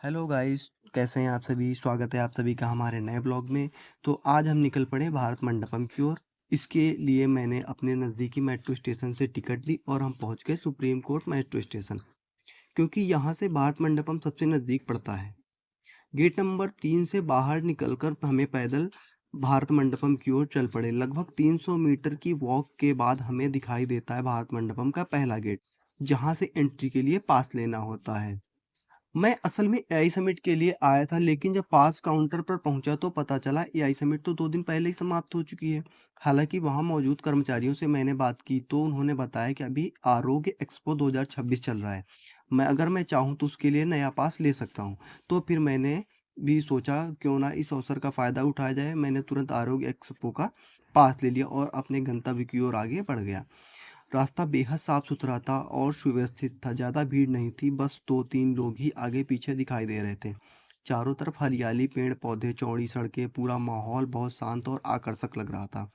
Hello guys, कैसे हैं आप सभी? स्वागत है आप सभी का हमारे नए ब्लॉग में। तो आज हम निकल पड़े भारत मंडपम की ओर। इसके लिए मैंने अपने नज़दीकी मेट्रो स्टेशन से टिकट ली और हम पहुंच गए सुप्रीम कोर्ट मेट्रो स्टेशन, क्योंकि यहाँ से भारत मंडपम सबसे नज़दीक पड़ता है। गेट नंबर 3 से बाहर निकलकर हमें पैदल भारत मंडपम की ओर चल पड़े। लगभग 300 मीटर की वॉक के बाद हमें दिखाई देता है भारत मंडपम का पहला गेट, जहाँ से एंट्री के लिए पास लेना होता है। मैं असल में एआई समिट के लिए आया था, लेकिन जब पास काउंटर पर पहुंचा तो पता चला एआई समिट तो 2 दिन पहले ही समाप्त हो चुकी है। हालांकि वहां मौजूद कर्मचारियों से मैंने बात की तो उन्होंने बताया कि अभी आरोग्य एक्सपो 2026 चल रहा है। अगर मैं चाहूँ तो उसके लिए नया पास ले सकता हूँ। तो फिर मैंने भी सोचा क्यों ना इस अवसर का फ़ायदा उठाया जाए। मैंने तुरंत आरोग्य एक्सपो का पास ले लिया और अपने गंतव्य की ओर आगे बढ़ गया। रास्ता बेहद साफ सुथरा था और सुव्यवस्थित था। ज़्यादा भीड़ नहीं थी, बस 2-3 लोग ही आगे पीछे दिखाई दे रहे थे। चारों तरफ हरियाली, पेड़ पौधे, चौड़ी सड़कें, पूरा माहौल बहुत शांत और आकर्षक लग रहा था।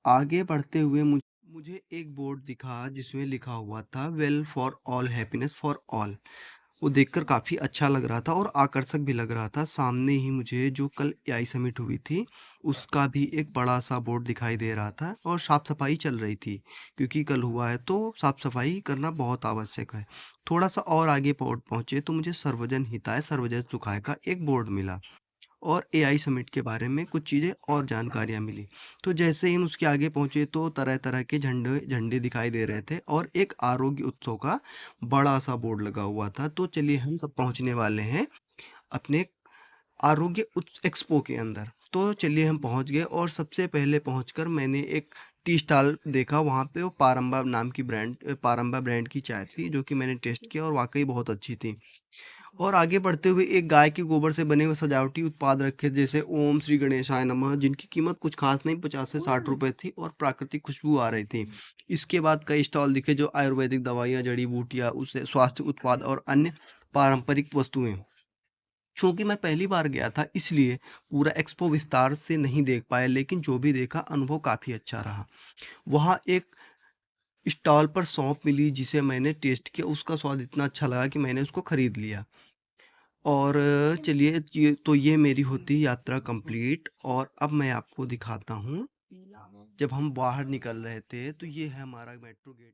आगे बढ़ते हुए मुझे एक बोर्ड दिखा जिसमें लिखा हुआ था well for all, happiness for all. वो देखकर काफ़ी अच्छा लग रहा था और आकर्षक भी लग रहा था। सामने ही मुझे जो कल एआई समिट हुई थी, उसका भी एक बड़ा-सा बोर्ड दिखाई दे रहा था और साफ-सफाई चल रही थी, क्योंकि कल हुआ है तो साफ-सफाई करना बहुत आवश्यक है। थोड़ा-सा और आगे पहुँचे तो मुझे सर्वजन हिताय सर्वजन सुखाय का एक बोर्ड मिला और एआई समिट के बारे में कुछ चीज़ें और जानकारियाँ मिली। तो जैसे ही हम उसके आगे पहुँचे तो तरह-तरह के झंडे झंडे दिखाई दे रहे थे और एक आरोग्य उत्सव का बड़ा-सा बोर्ड लगा हुआ था। तो चलिए हम सब पहुँचने वाले हैं अपने आरोग्य एक्सपो के अंदर। तो चलिए हम पहुँच गए और सबसे पहले पहुँचकर मैंने एक टी स्टॉल देखा। वहाँ पे वो पारंबा ब्रांड की चाय थी, जो कि मैंने टेस्ट किया और वाक़ई बहुत अच्छी थी। और आगे बढ़ते हुए एक गाय के गोबर से बने हुए सजावटी उत्पाद रखे, जैसे ओम श्री गणेशाय नमः, जिनकी कीमत कुछ खास नहीं, 50 से 60 रुपए थी और प्राकृतिक खुशबू आ रही थी। इसके बाद कई स्टॉल दिखे जो आयुर्वेदिक दवाइयाँ, जड़ी बूटियाँ, उससे स्वास्थ्य उत्पाद और अन्य पारंपरिक वस्तुएं। चूंकि मैं पहली बार गया था इसलिए पूरा एक्सपो विस्तार से नहीं देख पाया, लेकिन जो भी देखा अनुभव काफ़ी अच्छा रहा। वहाँ एक स्टॉल पर सौंफ मिली जिसे मैंने टेस्ट किया, उसका स्वाद इतना अच्छा लगा कि मैंने उसको खरीद लिया। और चलिए, ये मेरी होती यात्रा कंप्लीट और अब मैं आपको दिखाता हूँ, जब हम बाहर निकल रहे थे तो ये है हमारा मेट्रो गेट।